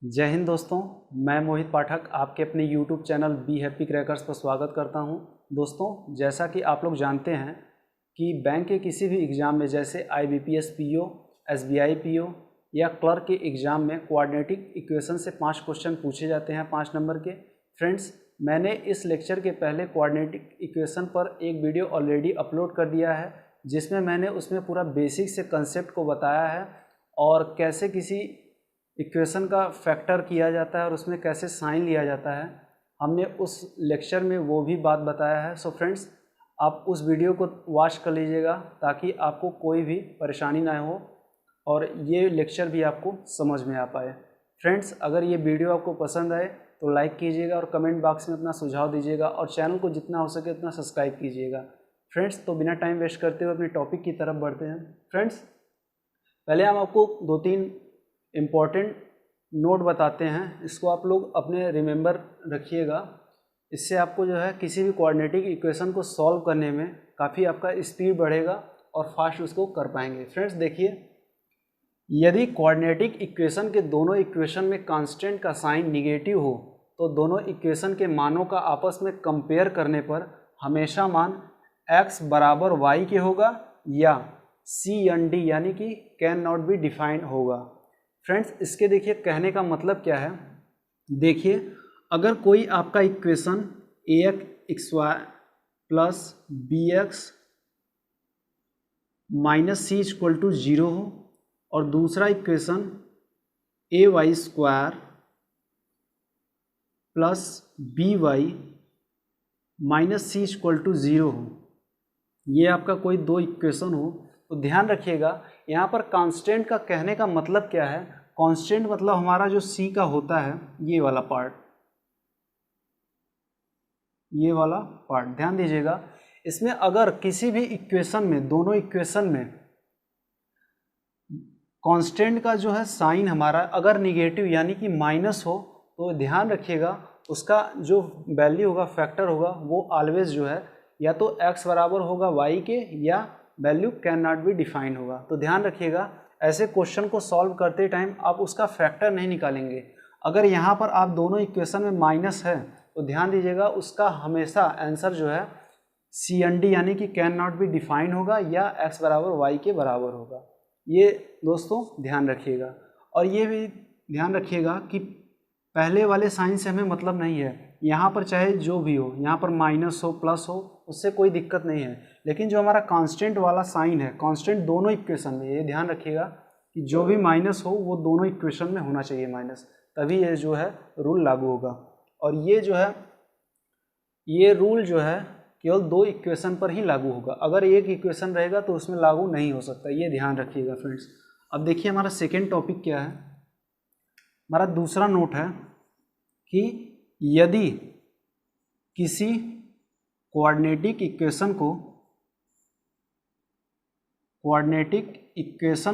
जय हिंद दोस्तों। मैं मोहित पाठक आपके अपने YouTube channel be happy crackers पर स्वागत करता हूं। दोस्तों, जैसा कि आप लोग जानते हैं कि बैंक के किसी भी एग्ज़ाम में जैसे IBPS PO, SBI PO या क्लर्क के एग्ज़ाम में क्वाड्रेटिक इक्वेशन से 5 क्वेश्चन पूछे जाते हैं 5 नंबर के। फ्रेंड्स, मैंने इस लेक्चर के पहले क्वाड्रेटिक इक्वेशन पर एक वीडियो ऑलरेडी अपलोड कर दिया है, जिसमें मैंने उसमें पूरा बेसिक से कंसेप्ट को बताया है और कैसे किसी इक्वेशन का फैक्टर किया जाता है और उसमें कैसे साइन लिया जाता है। हमने उस लेक्चर में वो भी बात बताया है। सो फ्रेंड्स, आप उस वीडियो को वॉच कर लीजिएगा ताकि आपको कोई भी परेशानी ना हो और ये लेक्चर भी आपको समझ में आ पाए। फ्रेंड्स, अगर ये वीडियो आपको पसंद आए तो लाइक कीजिएगा और कमेंट बॉक्स में अपना सुझाव दीजिएगा और चैनल को जितना हो सके उतना सब्सक्राइब कीजिएगा। फ्रेंड्स, तो बिना टाइम वेस्ट करते हुए अपने टॉपिक की तरफ बढ़ते हैं। फ्रेंड्स, पहले हम आपको 2-3 इम्पॉर्टेंट नोट बताते हैं, इसको आप लोग अपने रिमेंबर रखिएगा। इससे आपको जो है किसी भी कोऑर्डिनेटिक इक्वेशन को सॉल्व करने में काफ़ी आपका स्पीड बढ़ेगा और फास्ट उसको कर पाएंगे। फ्रेंड्स देखिए, यदि कोऑर्डिनेटिक इक्वेशन के दोनों इक्वेशन में कांस्टेंट का साइन निगेटिव हो तो दोनों इक्वेशन के मानों का आपस में कंपेयर करने पर हमेशा मान x बराबर y के होगा या CND यानी कि कैन नॉट बी डिफाइंड होगा। फ्रेंड्स, इसके देखिए कहने का मतलब क्या है। देखिए, अगर कोई आपका equation AX plus BX minus C equal to 0 हो और दूसरा equation AY square plus BY minus C equal to 0 हो, ये आपका कोई दो इक्वेशन हो तो ध्यान रखिएगा यहाँ पर कांस्टेंट का कहने का मतलब क्या है। कांस्टेंट मतलब हमारा जो C का होता है ये वाला पार्ट, ये वाला पार्ट ध्यान दीजिएगा। इसमें अगर किसी भी इक्वेशन में, दोनों इक्वेशन में कांस्टेंट का जो है साइन हमारा अगर निगेटिव यानी कि माइनस हो तो ध्यान रखिएगा उसका जो वैल्यू होगा, फैक्टर होगा, वो ऑलवेज जो है या तो x बराबर होगा y के या value can not be define होगा। तो ध्यान रखिएगा ऐसे क्वेश्चन को सॉल्व करते टाइम आप उसका फैक्टर नहीं निकालेंगे। अगर यहाँ पर आप दोनों इक्वेशन में माइनस है तो ध्यान दीजिएगा उसका हमेशा आंसर जो है CND यानी कि कैन नॉट बी डिफाइन होगा या x बराबर y के बराबर होगा। ये दोस्तों ध्यान रखिएगा। और ये भी ध्यान रखिएगा कि पहले वाले साइन से हमें मतलब नहीं है, यहाँ पर चाहे जो भी हो, यहाँ पर माइनस हो प्लस हो उससे कोई दिक्कत नहीं है, लेकिन जो हमारा कांस्टेंट वाला साइन है, कांस्टेंट दोनों इक्वेशन में, ये ध्यान रखिएगा कि जो भी माइनस हो वो दोनों इक्वेशन में होना चाहिए माइनस, तभी ये जो है रूल लागू होगा। और ये जो है ये रूल जो है केवल दो इक्वेशन पर ही लागू होगा, अगर एक इक्वेशन रहेगा तो उसमें लागू नहीं हो सकता, ये ध्यान रखिएगा फ्रेंड्स। अब देखिए हमारा सेकेंड टॉपिक क्या है। हमारा दूसरा नोट है कि यदि किसी कोऑर्डिनेटिक इक्वेशन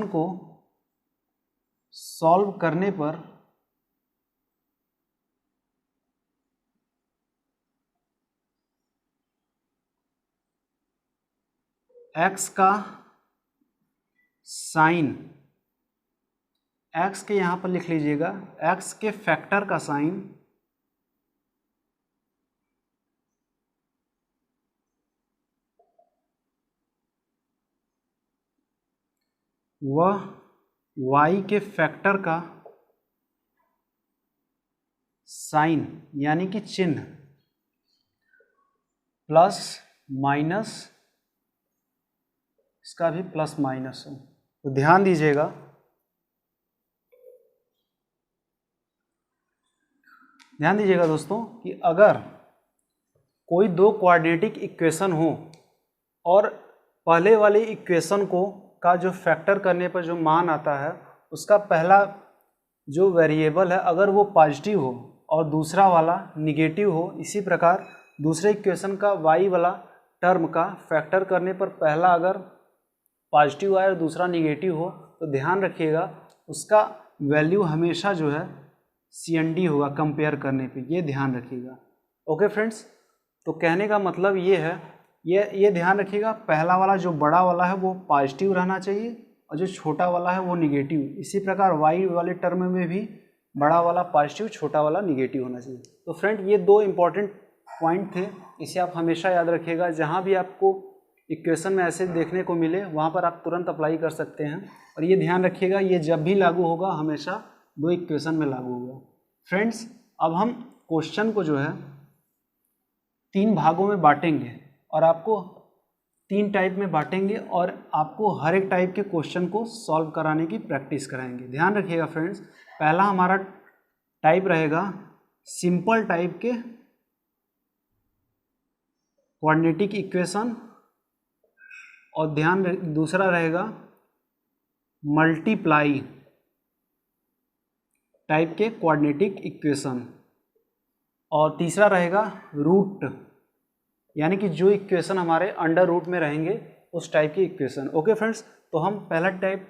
को सॉल्व करने पर x का साइन, x के यहाँ पर लिख लीजिएगा, x के फैक्टर का साइन वह y के फैक्टर का साइन यानी कि चिन्ह प्लस माइनस, इसका भी प्लस माइनस हो। तो ध्यान दीजिएगा, दोस्तों कि अगर कोई दो कोऑर्डिनेटिक इक्वेशन हो और पहले वाली इक्वेशन का जो फैक्टर करने पर जो मान आता है उसका पहला जो वेरिएबल है अगर वो पॉजिटिव हो और दूसरा वाला निगेटिव हो, इसी प्रकार दूसरे इक्वेशन का y वाला टर्म का फैक्टर करने पर पहला अगर पॉजिटिव आए और दूसरा निगेटिव हो तो ध्यान रखिएगा उसका वैल्यू हमेशा जो है CND होगा कंपेयर करने पे, ये ध्यान रखिएगा। ओके फ्रेंड्स, तो कहने का मतलब ये है, ये ध्यान रखिएगा पहला वाला जो बड़ा वाला है वो पॉजिटिव रहना चाहिए और जो छोटा वाला है वो निगेटिव। इसी प्रकार y वाले टर्म में भी बड़ा वाला पॉजिटिव, छोटा वाला निगेटिव होना चाहिए। तो फ्रेंड ये दो इम्पॉर्टेंट पॉइंट थे, इसे आप हमेशा याद रखिएगा। जहाँ भी आपको इक्वेशन में ऐसे देखने को मिले वहाँ पर आप तुरंत अप्लाई कर सकते हैं। और ये ध्यान रखिएगा, ये जब भी लागू होगा हमेशा दो इक्वेशन में लागू होगा। फ्रेंड्स अब हम क्वेश्चन को जो है 3 भागों में बांटेंगे और आपको 3 टाइप में बांटेंगे और आपको हर एक टाइप के क्वेश्चन को सॉल्व कराने की प्रैक्टिस कराएंगे। ध्यान रखिएगा फ्रेंड्स, पहला हमारा टाइप रहेगा सिंपल टाइप के क्वाड्रेटिक इक्वेशन और दूसरा रहेगा मल्टीप्लाई टाइप के क्वाड्रेटिक इक्वेशन और तीसरा रहेगा रूट, यानी कि जो इक्वेशन हमारे अंडर रूट में रहेंगे उस टाइप की इक्वेशन। ओके फ्रेंड्स, तो हम पहला टाइप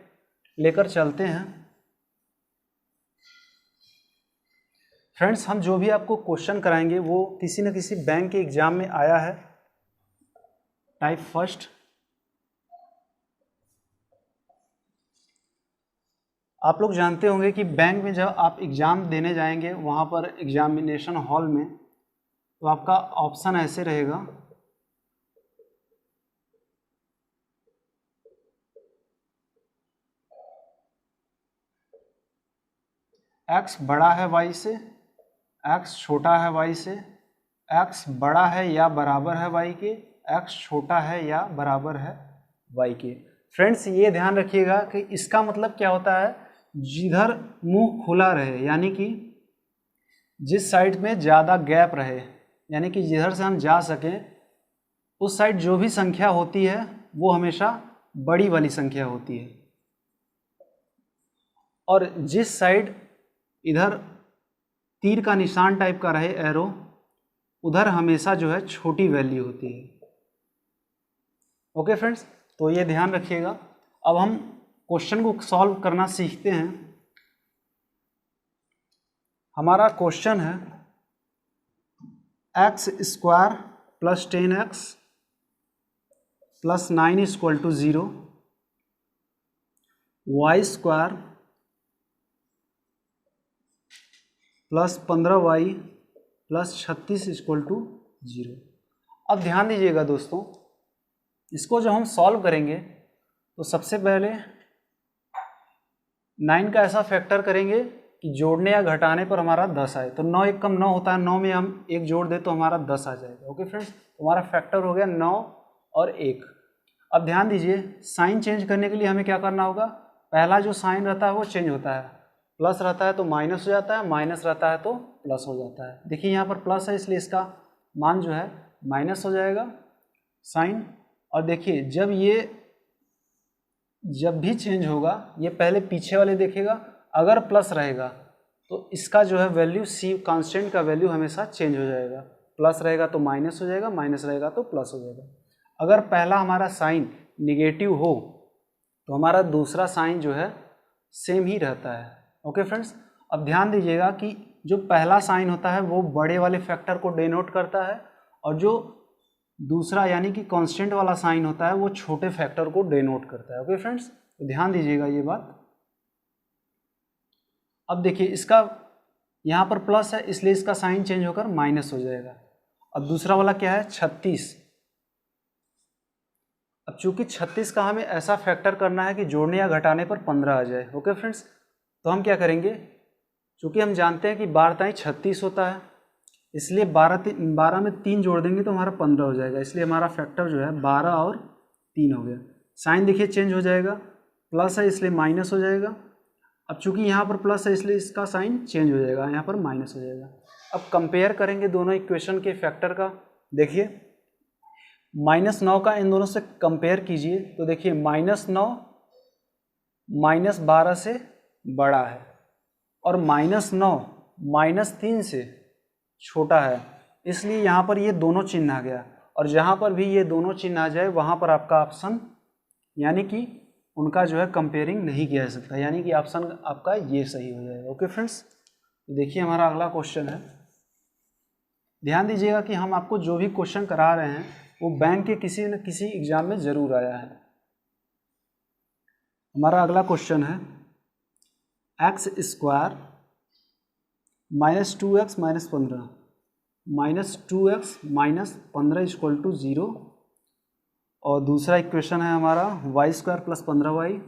लेकर चलते हैं। फ्रेंड्स हम जो भी आपको क्वेश्चन कराएंगे वो किसी न किसी बैंक के एग्जाम में आया है। टाइप फर्स्ट, आप लोग जानते होंगे कि बैंक में जब आप एग्ज़ाम देने जाएंगे वहाँ पर एग्जामिनेशन हॉल में, तो आपका ऑप्शन ऐसे रहेगा, x बड़ा है y से, x छोटा है y से, x बड़ा है या बराबर है y के, x छोटा है या बराबर है y के। फ्रेंड्स ये ध्यान रखिएगा कि इसका मतलब क्या होता है, जिधर मुंह खुला रहे, यानी कि जिस साइड में ज़्यादा गैप रहे, यानी कि जिधर से हम जा सकें उस साइड जो भी संख्या होती है वो हमेशा बड़ी वाली संख्या होती है, और जिस साइड इधर तीर का निशान टाइप का रहे एरो, उधर हमेशा जो है छोटी वैल्यू होती है। ओके फ्रेंड्स, तो ये ध्यान रखिएगा। अब हम क्वेश्चन को सॉल्व करना सीखते हैं। हमारा क्वेश्चन है x square plus 10x plus 9 equal to 0, y square plus 15y plus 36 equal to 0। अब ध्यान दीजिएगा दोस्तों, इसको जब हम सॉल्व करेंगे तो सबसे पहले 9 का ऐसा फैक्टर करेंगे कि जोड़ने या घटाने पर हमारा 10 आए। तो 9 एक कम 9 होता है, 9 में हम 1 जोड़ दें तो हमारा 10 आ जाएगा। ओके फ्रेंड्स, तो हमारा फैक्टर हो गया 9 और 1। अब ध्यान दीजिए, साइन चेंज करने के लिए हमें क्या करना होगा, पहला जो साइन रहता है वो चेंज होता है, प्लस रहता है तो माइनस हो जाता है, माइनस रहता है तो प्लस हो जाता है। देखिए यहाँ पर प्लस है इसलिए इसका मान जो है माइनस हो जाएगा साइन। और देखिए जब भी चेंज होगा ये पहले पीछे वाले देखेगा, अगर प्लस रहेगा तो इसका जो है वैल्यू सी कांस्टेंट का वैल्यू हमेशा चेंज हो जाएगा, प्लस रहेगा तो माइनस हो जाएगा, माइनस रहेगा तो प्लस हो जाएगा। अगर पहला हमारा साइन निगेटिव हो तो हमारा दूसरा साइन जो है सेम ही रहता है। ओके फ्रेंड्स, अब ध्यान दीजिएगा कि जो पहला साइन होता है वो बड़े वाले फैक्टर को डिनोट करता है और जो दूसरा यानी कि कांस्टेंट वाला साइन होता है वो छोटे फैक्टर को डिनोट करता है। ओके फ्रेंड्स, तो ध्यान दीजिएगा ये बात। अब देखिए इसका यहाँ पर प्लस है इसलिए इसका साइन चेंज होकर माइनस हो जाएगा। अब दूसरा वाला क्या है 36। अब चूंकि 36 का हमें ऐसा फैक्टर करना है कि जोड़ने या घटाने पर 15 आ जाए। ओके फ्रेंड्स, तो हम क्या करेंगे, चूंकि हम जानते हैं कि 12 ताई 36 होता है, इसलिए 12 में 3 जोड़ देंगे तो हमारा 15 हो जाएगा, इसलिए हमारा फैक्टर जो है 12 और 3 हो गया। साइन देखिए चेंज हो जाएगा, प्लस है इसलिए माइनस हो जाएगा। अब चूंकि यहाँ पर प्लस है इसलिए इसका साइन चेंज हो जाएगा, यहाँ पर माइनस हो जाएगा। अब कंपेयर करेंगे दोनों इक्वेशन के फैक्टर का। देखिए -9 का इन दोनों से कंपेयर कीजिए तो देखिए -9 -12 से बड़ा है और -9 -3 से छोटा है, इसलिए यहाँ पर ये दोनों चिन्ह आ गया। और जहाँ पर भी ये दोनों चिन्ह आ जाए वहाँ पर आपका ऑप्शन यानी कि उनका जो है कंपेयरिंग नहीं किया जा सकता, यानी कि ऑप्शन आपका ये सही हो जाएगा। ओके फ्रेंड्स, तो देखिए हमारा अगला क्वेश्चन है। ध्यान दीजिएगा कि हम आपको जो भी क्वेश्चन करा रहे हैं वो बैंक के किसी न किसी एग्जाम में ज़रूर आया है। हमारा अगला क्वेश्चन है x² -2x -15, -2x -15 equal to 0। और दूसरा इक्वेशन है हमारा y² + 15y,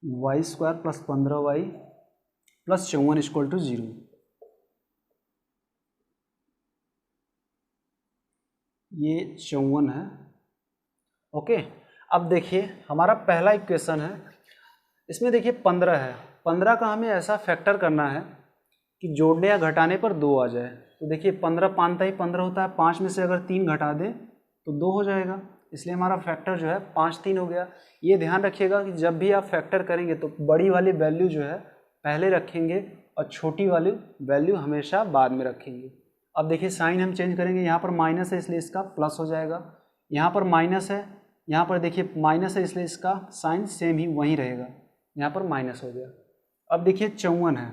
y² + 15y + 54 equal to 0। ये 54 है। ओके, अब देखिए हमारा पहला इक्वेशन है, इसमें देखिए 15 है। 15 का हमें ऐसा फैक्टर करना है कि जोड़ने या घटाने पर 2 आ जाए। तो देखिए 15 5 ही 15 होता है, 5 में से अगर 3 घटा दें तो 2 हो जाएगा, इसलिए हमारा फैक्टर जो है 5 3 हो गया। ये ध्यान रखिएगा कि जब भी आप फैक्टर करेंगे तो बड़ी वाली वैल्यू जो है पहले रखेंगे और छोटी वाली वैल्यू हमेशा बाद में रखेंगे। अब देखिए साइन हम चेंज करेंगे, यहाँ पर माइनस है इसलिए इसका प्लस हो जाएगा, यहाँ पर माइनस है, यहाँ पर देखिए माइनस है इसलिए इसका साइन सेम ही वहीं रहेगा, यहाँ पर माइनस हो गया। अब देखिए 54 है,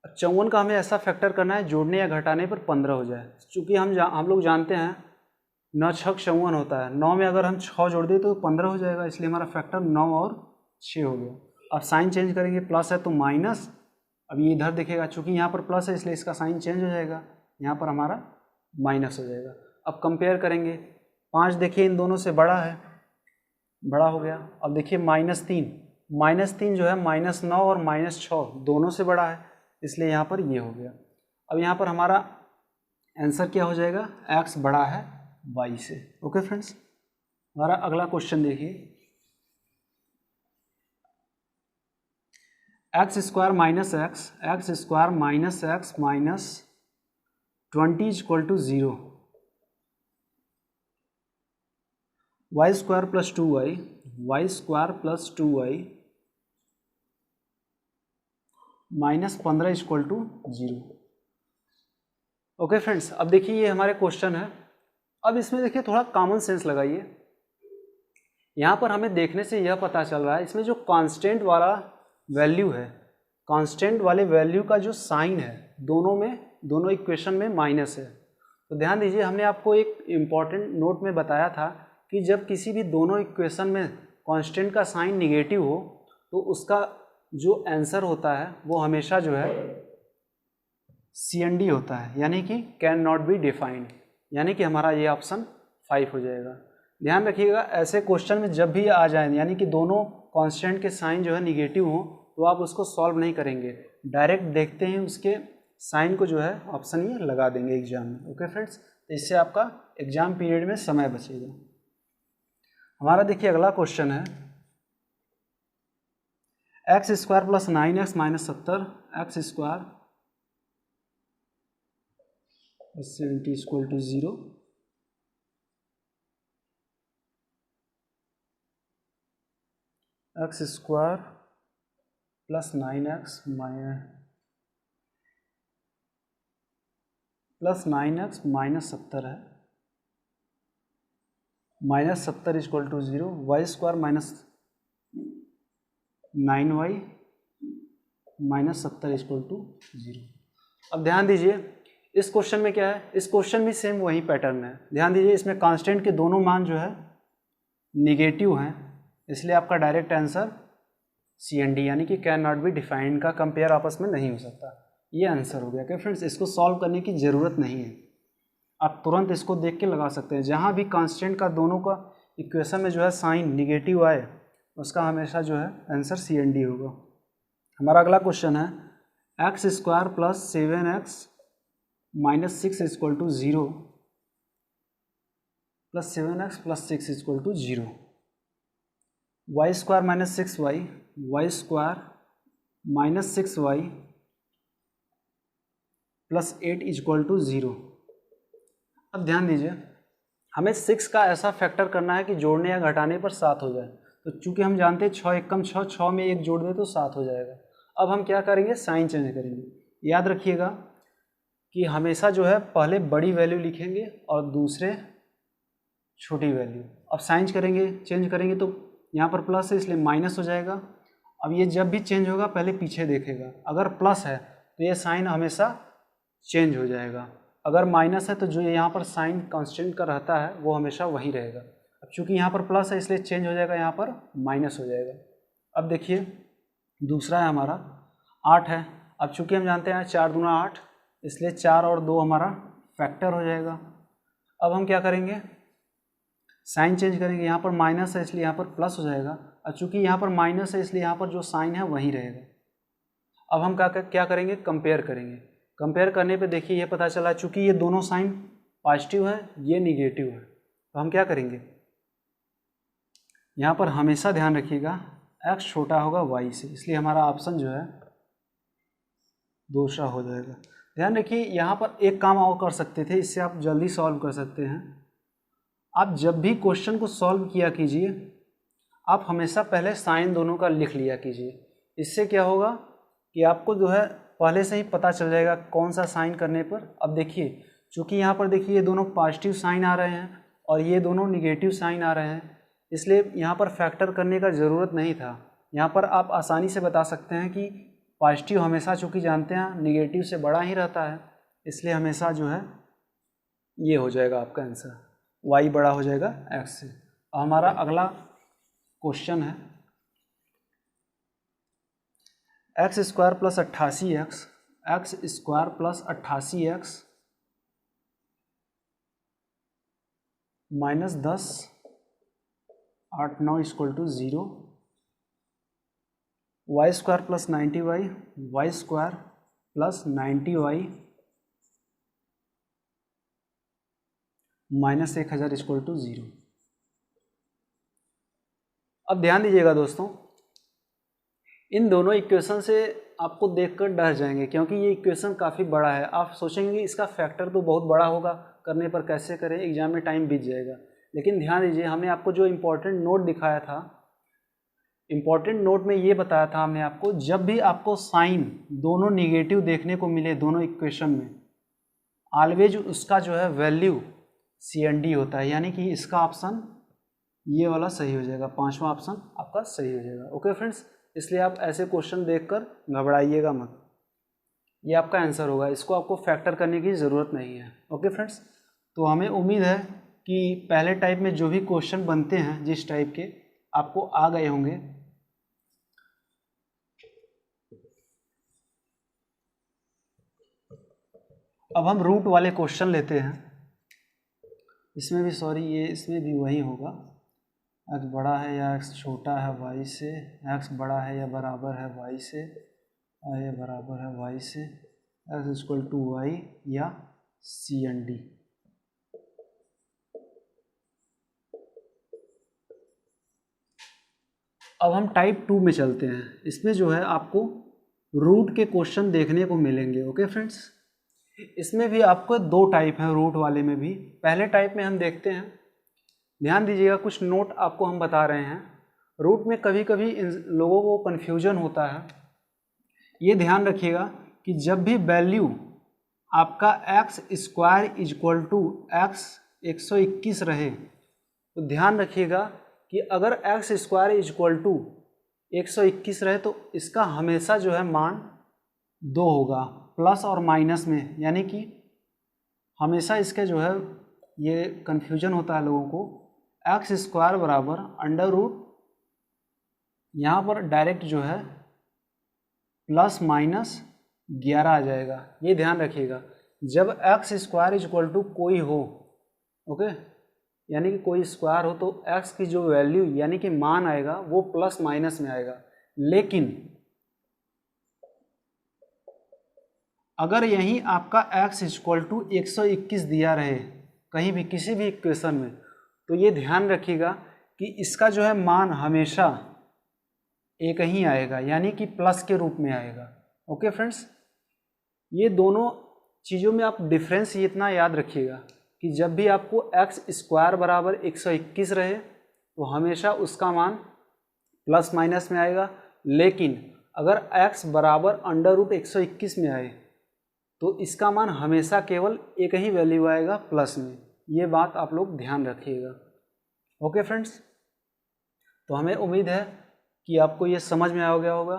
54 का हमें ऐसा फैक्टर करना है जोड़ने या घटाने पर 15 हो जाए। चूँकि हम लोग जानते हैं 9 6 54 होता है, 9 में अगर हम 6 जोड़ दें तो 15 हो जाएगा, इसलिए हमारा फैक्टर 9 और 6 हो गया। अब साइन चेंज करेंगे, प्लस है तो माइनस, अब ये इधर दिखेगा, चूँकि यहाँ पर प्लस है इसलिए इसका साइन चेंज हो जाएगा, यहाँ पर हमारा माइनस हो जाएगा। अब कंपेयर करेंगे, 5 देखिए इन दोनों से बड़ा है, बड़ा हो गया। अब देखिए -3 जो है -9 और -6 दोनों से बड़ा है, इसलिए यहाँ पर ये हो गया। अब यहाँ पर हमारा आंसर क्या हो जाएगा, x बड़ा है y से। ओके फ्रेंड्स, हमारा अगला क्वेश्चन देखिए, x² - x -20 equal to 0, y² + 2y -15 equal to 0। Okay friends, अब देखिए ये हमारे क्वेश्चन है। अब इसमें देखिए थोड़ा कॉमन सेंस लगाइए। यहाँ पर हमें देखने से यह पता चल रहा है, इसमें जो कांस्टेंट वाला वैल्यू है, कांस्टेंट वाले वैल्यू का जो साइन है दोनों इक्वेशन में माइनस है। तो ध्यान दीजिए, हमने आपको एक इम्पॉर्टेंट नोट में बताया था कि जब किसी भी दोनों इक्वेशन में कांस्टेंट का साइन निगेटिव हो तो उसका जो आंसर होता है वो हमेशा जो है CND होता है, यानी कि कैन नॉट बी डिफाइंड, यानी कि हमारा ये ऑप्शन 5 हो जाएगा। ध्यान रखिएगा, ऐसे क्वेश्चन में जब भी आ जाए यानी कि दोनों कांस्टेंट के साइन जो है निगेटिव हो तो आप उसको सॉल्व नहीं करेंगे, डायरेक्ट देखते हैं उसके साइन को जो है ऑप्शन ये लगा देंगे एग्जाम में। ओके फ्रेंड्स, तो इससे आपका एग्जाम पीरियड में समय बचेगा। हमारा देखिए अगला क्वेश्चन है, x² + 9x - 70, x² + 70 equal to 0, x² + 9x - 70 है, -70 equal to 0, y² - 9y - 70 equal to 0। अब ध्यान दीजिए इस क्वेश्चन में क्या है, इस क्वेश्चन भी सेम वही पैटर्न है। ध्यान दीजिए इसमें कांस्टेंट के दोनों मान जो है निगेटिव हैं, इसलिए आपका डायरेक्ट आंसर CND यानी कि कैन नॉट बी डिफाइंड का कंपेयर आपस में नहीं हो सकता, ये आंसर हो गया। क्या फ्रेंड्स, इसको सॉल्व करने की ज़रूरत नहीं है, आप तुरंत इसको देख के लगा सकते हैं। जहाँ भी कांस्टेंट का दोनों का इक्वेशन में जो है साइन निगेटिव आए उसका हमेशा जो है आंसर CND होगा। हमारा अगला क्वेश्चन है, x² + 7x - 6 equal to 0 + 7x + 6 equal to 0, y² - 6y - 6y + 8 equal to 0। अब ध्यान दीजिए, हमें 6 का ऐसा फैक्टर करना है कि जोड़ने या घटाने पर 7 हो जाए। तो चूंकि हम जानते हैं 6 एकम 6, 6 में 1 जोड़ दें तो 7 हो जाएगा। अब हम क्या करेंगे, साइन चेंज करेंगे। याद रखिएगा कि हमेशा जो है पहले बड़ी वैल्यू लिखेंगे और दूसरे छोटी वैल्यू। अब साइन चेंज करेंगे तो यहाँ पर प्लस है इसलिए माइनस हो जाएगा। अब ये जब भी चेंज होगा पहले पीछे देखेगा, अगर प्लस है तो ये साइन हमेशा चेंज हो जाएगा, अगर माइनस है तो जो यहाँ पर साइन कांस्टेंट का रहता है वो हमेशा वही रहेगा। अब चूंकि यहाँ पर प्लस है इसलिए चेंज हो जाएगा, यहाँ पर माइनस हो जाएगा। अब देखिए दूसरा है हमारा 8 है। अब चूंकि हम जानते हैं 4 दूना 8, इसलिए 4 और 2 हमारा फैक्टर हो जाएगा। अब हम क्या करेंगे, साइन चेंज करेंगे, यहाँ पर माइनस है इसलिए यहाँ पर प्लस हो जाएगा, और चूंकि यहाँ पर माइनस है इसलिए यहाँ पर जो साइन है वही रहेगा। अब हम क्या करेंगे, कंपेयर करेंगे। कंपेयर करने पे देखिए ये पता चला चूंकि ये दोनों साइन पॉजिटिव है, ये निगेटिव है, तो हम क्या करेंगे, यहाँ पर हमेशा ध्यान रखिएगा x छोटा होगा y से, इसलिए हमारा ऑप्शन जो है दूसरा हो जाएगा। ध्यान रखिए यहाँ पर एक काम और कर सकते थे, इससे आप जल्दी सॉल्व कर सकते हैं। आप जब भी क्वेश्चन को सॉल्व किया कीजिए, आप हमेशा पहले साइन दोनों का लिख लिया कीजिए। इससे क्या होगा कि आपको जो है पहले से ही पता चल जाएगा कौन सा साइन करने पर। अब देखिए चूँकि यहाँ पर देखिए ये दोनों पॉजिटिव साइन आ रहे हैं और ये दोनों निगेटिव साइन आ रहे हैं, इसलिए यहाँ पर फैक्टर करने का ज़रूरत नहीं था। यहाँ पर आप आसानी से बता सकते हैं कि पॉजिटिव हमेशा चूँकि जानते हैं निगेटिव से बड़ा ही रहता है, इसलिए हमेशा जो है ये हो जाएगा आपका आंसर, y बड़ा हो जाएगा x से। अब हमारा अगला क्वेश्चन है x square plus 88x, x square plus 88x minus 10 8 9 equal to 0, y square plus 90y, y square plus 90y minus 1000 equal to 0। अब ध्यान दीजिएगा दोस्तों, इन दोनों इक्वेशन से आपको देखकर डर जाएंगे क्योंकि ये इक्वेशन काफ़ी बड़ा है। आप सोचेंगे इसका फैक्टर तो बहुत बड़ा होगा, करने पर कैसे करें, एग्जाम में टाइम बीत जाएगा। लेकिन ध्यान दीजिए, हमने आपको जो इम्पोर्टेंट नोट दिखाया था, इम्पोर्टेंट नोट में ये बताया था हमने आपको, जब भी आपको साइन दोनों निगेटिव देखने को मिले दोनों इक्वेशन में, ऑलवेज उसका जो है वैल्यू CND होता है, यानी कि इसका ऑप्शन ये वाला सही हो जाएगा, पांचवा ऑप्शन आपका सही हो जाएगा। ओके फ्रेंड्स, इसलिए आप ऐसे क्वेश्चन देखकर घबराइएगा मत, ये आपका आंसर होगा, इसको आपको फैक्टर करने की ज़रूरत नहीं है। ओके फ्रेंड्स, तो हमें उम्मीद है कि पहले टाइप में जो भी क्वेश्चन बनते हैं जिस टाइप के, आपको आ गए होंगे। अब हम रूट वाले क्वेश्चन लेते हैं। इसमें भी इसमें भी वही होगा, x बड़ा है या x छोटा है y से, x बड़ा है या बराबर है y से, या बराबर है y से, x इक्वल टू y या CND। अब हम टाइप 2 में चलते हैं। इसमें जो है आपको रूट के क्वेश्चन देखने को मिलेंगे। ओके फ्रेंड्स, इसमें भी आपको 2 टाइप है रूट वाले में भी। पहले टाइप में हम देखते हैं, ध्यान दीजिएगा कुछ नोट आपको हम बता रहे हैं। रूट में कभी कभी इन लोगों को कन्फ्यूजन होता है, ये ध्यान रखिएगा कि जब भी वैल्यू आपका x square equal to x 121 रहे, तो ध्यान रखिएगा कि अगर एक्स स्क्वायर इक्वल टू 121 रहे तो इसका हमेशा जो है मान 2 होगा, प्लस और माइनस में, यानी कि हमेशा इसके जो है ये कन्फ्यूजन होता है लोगों को, एक्स स्क्वायर बराबर अंडर रूट, यहाँ पर डायरेक्ट जो है प्लस माइनस 11 आ जाएगा। ये ध्यान रखिएगा, जब एक्स स्क्वायर इक्वल टू कोई हो, ओके, यानी कि कोई स्क्वायर हो, तो एक्स की जो वैल्यू यानी कि मान आएगा वो प्लस माइनस में आएगा। लेकिन अगर यहीं आपका x इक्वल टू 121 दिया रहे कहीं भी किसी भी इक्वेशन में, तो ये ध्यान रखिएगा कि इसका जो है मान हमेशा एक ही आएगा, यानी कि प्लस के रूप में आएगा। ओके फ्रेंड्स, ये दोनों चीज़ों में आप डिफरेंस इतना याद रखिएगा कि जब भी आपको x स्क्वायर बराबर 121 रहे तो हमेशा उसका मान प्लस माइनस में आएगा। लेकिन अगर x बराबर अंडर रूट 121 में आए तो इसका मान हमेशा केवल एक ही वैल्यू आएगा, प्लस में। ये बात आप लोग ध्यान रखिएगा। ओके फ्रेंड्स, तो हमें उम्मीद है कि आपको ये समझ में आ गया होगा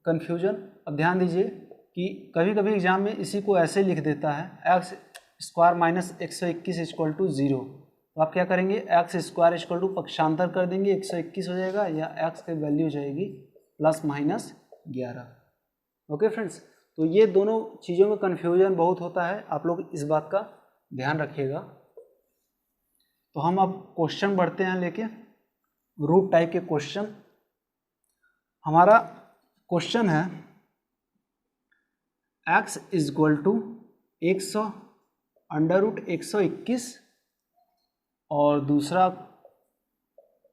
कन्फ्यूजन। अब ध्यान दीजिए कि कभी कभी एग्जाम में इसी को ऐसे लिख देता है, x square minus 121 equal to 0, तो आप क्या करेंगे, एक्स स्क्वायर इक्वल टू पक्षांतर कर देंगे 121 हो जाएगा, या एक्स की वैल्यू जाएगी ±11। ओके फ्रेंड्स, तो ये दोनों चीज़ों में कन्फ्यूजन बहुत होता है, आप लोग इस बात का ध्यान रखिएगा। तो हम अब क्वेश्चन बढ़ते हैं लेके, रूट टाइप के क्वेश्चन। हमारा क्वेश्चन है x इक्वल टू 100√121 और दूसरा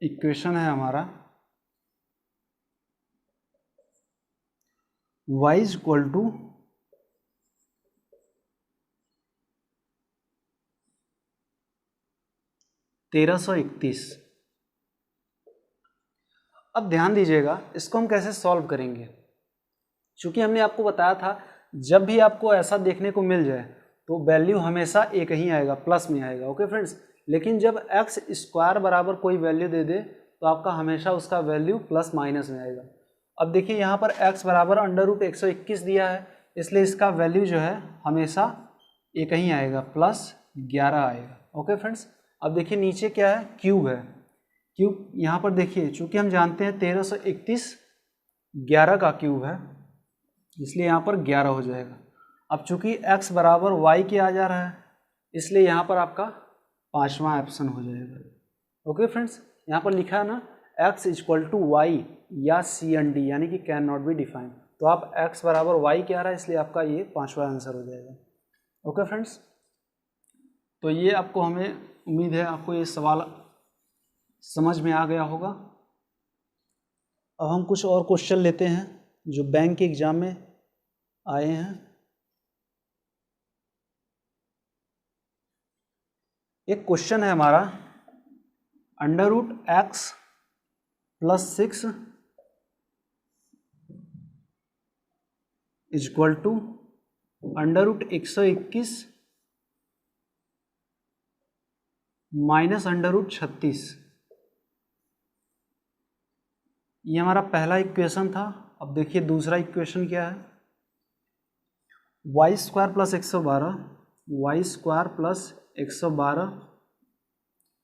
इक्वेशन है हमारा y इक्वल टू 1331। अब ध्यान दीजिएगा, इसको हम कैसे सॉल्व करेंगे। चूँकि हमने आपको बताया था जब भी आपको ऐसा देखने को मिल जाए तो वैल्यू हमेशा एक ही आएगा, प्लस में आएगा। ओके फ्रेंड्स, लेकिन जब एक्स स्क्वायर बराबर कोई वैल्यू दे दे तो आपका हमेशा उसका वैल्यू प्लस माइनस में आएगा। अब देखिए यहाँ पर x बराबर √121 दिया है, इसलिए इसका वैल्यू जो है हमेशा एक ही आएगा, +11 आएगा। ओके फ्रेंड्स, अब देखिए नीचे क्या है, क्यूब है। क्यूब यहाँ पर देखिए, चूँकि हम जानते हैं 1331 11 का क्यूब है, इसलिए यहाँ पर 11 हो जाएगा। अब चूँकि x बराबर y के आ जा रहा है, इसलिए यहाँ पर आपका 5वां ऑप्शन हो जाएगा। ओके फ्रेंड्स, यहाँ पर लिखा है ना x इक्वल टू वाई या CND यानी कि कैन नॉट बी डिफाइंड, तो आप x बराबर y के आ रहा है, इसलिए आपका ये 5वां आंसर हो जाएगा। ओके फ्रेंड्स, तो ये आपको, हमें उम्मीद है आपको ये सवाल समझ में आ गया होगा। अब हम कुछ और क्वेश्चन लेते हैं जो बैंक के एग्जाम में आए हैं। एक क्वेश्चन है हमारा, √x + 6 इक्वल टू √121 माइनस √36। ये हमारा पहला इक्वेशन था। अब देखिए दूसरा इक्वेशन क्या है, y² + 112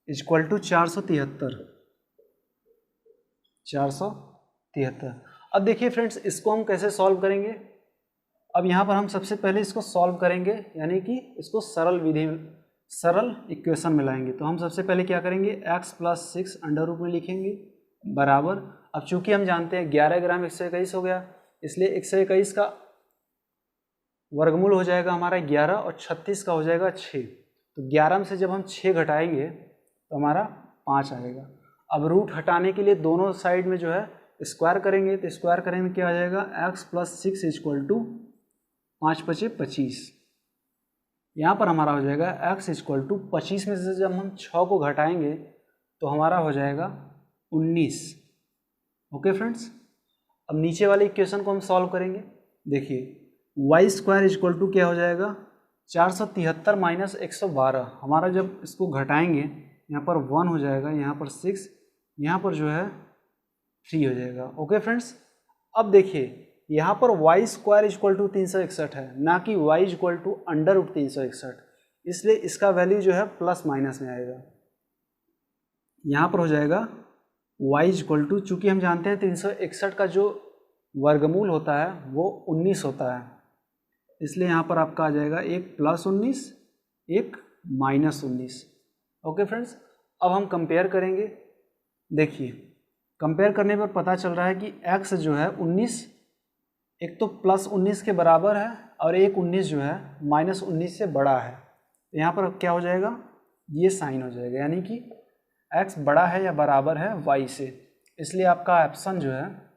इक्वल टू 473। अब देखिए फ्रेंड्स, इसको हम कैसे सॉल्व करेंगे। अब यहाँ पर हम सबसे पहले इसको सॉल्व करेंगे, यानी कि इसको सरल इक्वेशन में लाएंगे। तो हम सबसे पहले क्या करेंगे, x + 6 अंडर रूट में लिखेंगे बराबर। अब चूंकि हम जानते हैं 11 ग्राम 121 हो गया, इसलिए 121 का वर्गमूल हो जाएगा हमारा 11 और 36 का हो जाएगा 6। तो 11 में से जब हम 6 घटाएंगे तो हमारा 5 आएगा। अब रूट हटाने के लिए दोनों साइड में जो है स्क्वायर करेंगे, तो स्क्वायर करेंगे क्या आ जाएगा, x + 6 इक्वल टू 5 × 5 = 25। यहाँ पर हमारा हो जाएगा x इक्वल टू 25 में से जब हम 6 को घटाएंगे तो हमारा हो जाएगा 19। ओके फ्रेंड्स, अब नीचे वाले इक्वेशन को हम सॉल्व करेंगे। देखिए y² इक्वल टू क्या हो जाएगा, 473 माइनस 112। हमारा जब इसको घटाएंगे यहाँ पर 1 हो जाएगा, यहाँ पर 6, यहाँ पर जो है 3 हो जाएगा। ओके फ्रेंड्स, अब देखिए यहाँ पर y² इक्वल टू 361 है, ना कि y इक्वल टू √361, इसलिए इसका वैल्यू जो है प्लस माइनस में आएगा। यहाँ पर हो जाएगा y इक्वल टू, चूँकि हम जानते हैं 361 का जो वर्गमूल होता है वो 19 होता है, इसलिए यहाँ पर आपका आ जाएगा एक +19 एक -19। ओके फ्रेंड्स, अब हम कंपेयर करेंगे। देखिए कंपेयर करने पर पता चल रहा है कि x जो है 19 एक तो +19 के बराबर है और एक 19 जो है -19 से बड़ा है। तो यहाँ पर क्या हो जाएगा, ये साइन हो जाएगा, यानी कि x बड़ा है या बराबर है y से, इसलिए आपका ऑप्शन जो है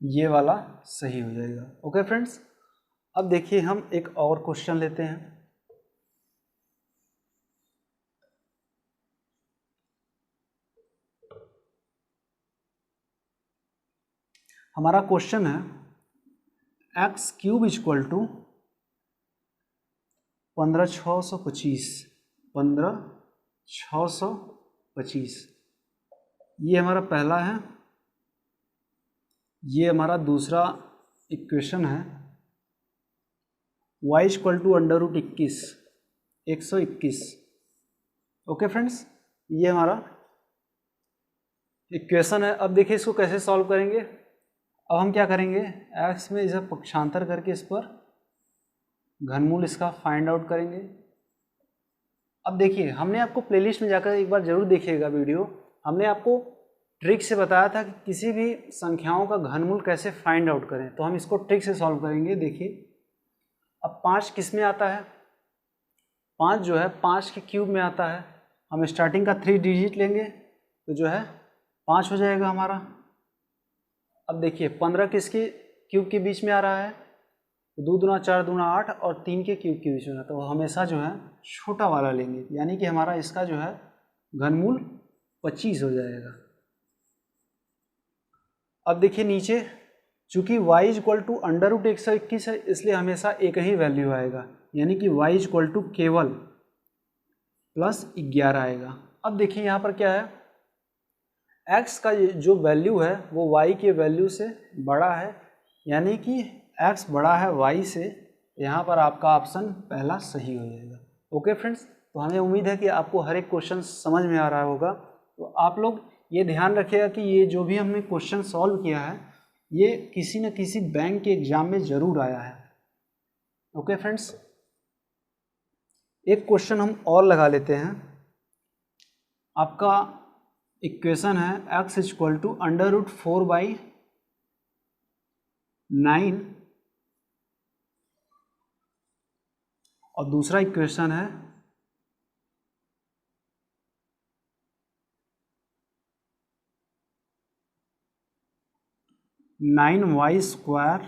ये वाला सही हो जाएगा। ओके फ्रेंड्स, अब देखिए हम एक और क्वेश्चन लेते हैं। हमारा क्वेश्चन है x³ इक्वल टू 15625। ये हमारा पहला है, ये हमारा दूसरा इक्वेशन है। y equal to √21 121। Okay friends, ये हमारा इक्वेशन है। अब देखिए इसको कैसे सॉल्व करेंगे। अब हम क्या करेंगे, x में इसे पक्षांतर करके इस पर घनमूल इसका फाइंड आउट करेंगे। अब देखिए हमने आपको प्लेलिस्ट में जाकर एक बार जरूर देखिएगा वीडियो, हमने आपको ट्रिक से बताया था कि किसी भी संख्याओं का घनमूल कैसे फाइंड आउट करें, तो हम इसको ट्रिक से सॉल्व करेंगे। देखिए अब 5 किस में आता है, 5 जो है 5 के क्यूब में आता है। हम स्टार्टिंग का 3 डिजिट लेंगे तो जो है 5 हो जाएगा हमारा। अब देखिए 15 किसके क्यूब के बीच में आ रहा है, 2 दूना 4 दूना 8 और 3 के क्यूब के बीच में, तो हमेशा जो है छोटा वाला लेंगे, यानी कि हमारा इसका जो है घनमूल 25 हो जाएगा। अब देखिए नीचे, चूंकि y equal to under root 121 है, इसलिए हमेशा एक ही वैल्यू आएगा, यानी कि y इक्वल टू केवल +11 आएगा। अब देखिए यहाँ पर क्या है, x का जो वैल्यू है वो y के वैल्यू से बड़ा है, यानी कि x बड़ा है y से, यहाँ पर आपका ऑप्शन पहला सही हो जाएगा। ओके फ्रेंड्स, तो हमें उम्मीद है कि आपको हर एक क्वेश्चन समझ में आ रहा होगा। तो आप लोग ये ध्यान रखिएगा कि ये जो भी हमने क्वेश्चन सॉल्व किया है ये किसी न किसी बैंक के एग्जाम में ज़रूर आया है। ओके फ्रेंड्स, एक क्वेश्चन हम और लगा लेते हैं। आपका इक्वेशन है x equal to under root 4/9 और दूसरा इक्वेशन है (9y²).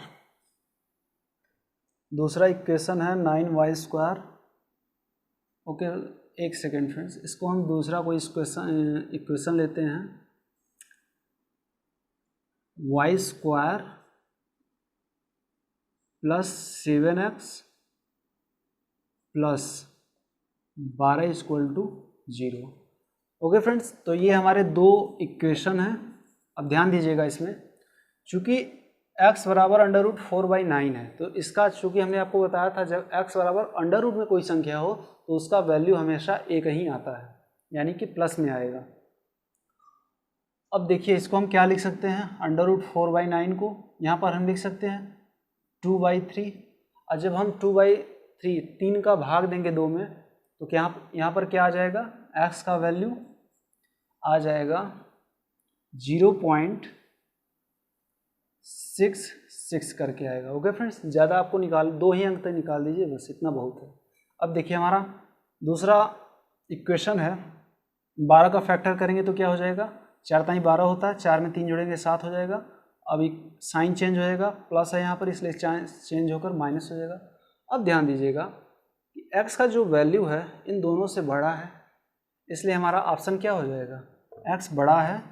दूसरा इक्वेशन है 9y²। ओके, एक सेकेंड फ्रेंड्स, इसको हम दूसरा कोई इक्वेशन लेते हैं, y² + 7x + 12 = 0। ओके फ्रेंड्स, तो ये हमारे दो इक्वेशन हैं। अब ध्यान दीजिएगा इसमें, चूँकि x बराबर अंडर रूट 4/9 है, तो इसका चूँकि हमने आपको बताया था जब x बराबर अंडर रूट में कोई संख्या हो तो उसका वैल्यू हमेशा एक ही आता है, यानी कि प्लस में आएगा। अब देखिए इसको हम क्या लिख सकते हैं, अंडर रूट 4/9 को यहाँ पर हम लिख सकते हैं 2/3, और जब हम 2/3 3 का भाग देंगे 2 में तो क्या यहाँ पर क्या आ जाएगा, x का वैल्यू आ जाएगा 0.66 करके आएगा। ओके फ्रेंड्स, ज़्यादा आपको 2 ही अंक तक निकाल दीजिए, बस इतना बहुत है। अब देखिए हमारा दूसरा इक्वेशन है, 12 का फैक्टर करेंगे तो क्या हो जाएगा, 4 ताई 12 होता है, 4 में 3 जोड़ेंगे 7 हो जाएगा। अब एक साइन चेंज हो जाएगा, प्लस है यहाँ पर इसलिए चेंज होकर माइनस हो जाएगा। अब ध्यान दीजिएगा कि x का जो वैल्यू है इन दोनों से बड़ा है, इसलिए हमारा ऑप्शन क्या हो जाएगा, x बड़ा है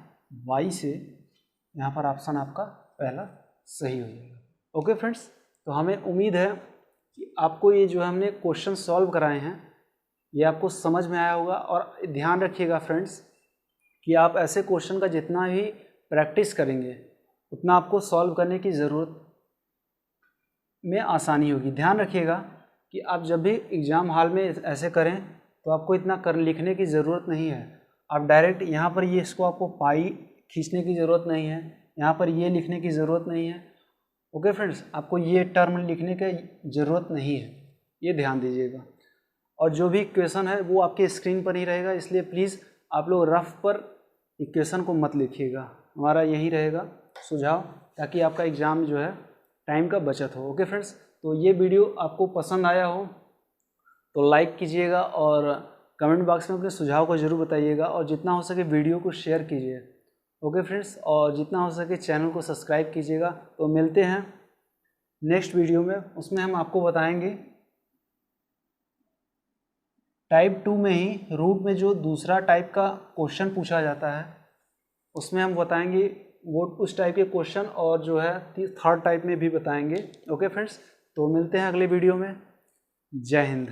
y से, यहाँ पर ऑप्शन आपका पहला सही हो जाएगा। ओके फ्रेंड्स, तो हमें उम्मीद है कि आपको ये जो हमने क्वेश्चन सॉल्व कराए हैं ये आपको समझ में आया होगा। और ध्यान रखिएगा फ्रेंड्स कि आप ऐसे क्वेश्चन का जितना भी प्रैक्टिस करेंगे उतना आपको सॉल्व करने की ज़रूरत में आसानी होगी। ध्यान रखिएगा कि आप जब भी एग्ज़ाम हॉल में ऐसे करें तो आपको इतना लिखने की ज़रूरत नहीं है। आप डायरेक्ट यहाँ पर ये इसको आपको पाई खींचने की ज़रूरत नहीं है, यहाँ पर ये लिखने की ज़रूरत नहीं है। ओके फ्रेंड्स, आपको ये टर्म लिखने की ज़रूरत नहीं है, ये ध्यान दीजिएगा। और जो भी इक्वेशन है वो आपके स्क्रीन पर ही रहेगा, इसलिए प्लीज़ आप लोग रफ पर इक्वेशन को मत लिखिएगा। हमारा यही रहेगा सुझाव, ताकि आपका एग्ज़ाम जो है टाइम का बचत हो। ओके फ्रेंड्स, तो ये वीडियो आपको पसंद आया हो तो लाइक कीजिएगा और कमेंट बॉक्स में अपने सुझाव को ज़रूर बताइएगा, और जितना हो सके वीडियो को शेयर कीजिए। ओके फ्रेंड्स, और जितना हो सके चैनल को सब्सक्राइब कीजिएगा। तो मिलते हैं नेक्स्ट वीडियो में, उसमें हम आपको बताएंगे टाइप 2 में ही रूट में जो दूसरा टाइप का क्वेश्चन पूछा जाता है उसमें हम बताएंगे वो उस टाइप के क्वेश्चन, और जो है थर्ड टाइप में भी बताएंगे। ओके फ्रेंड्स, तो मिलते हैं अगले वीडियो में। जय हिंद।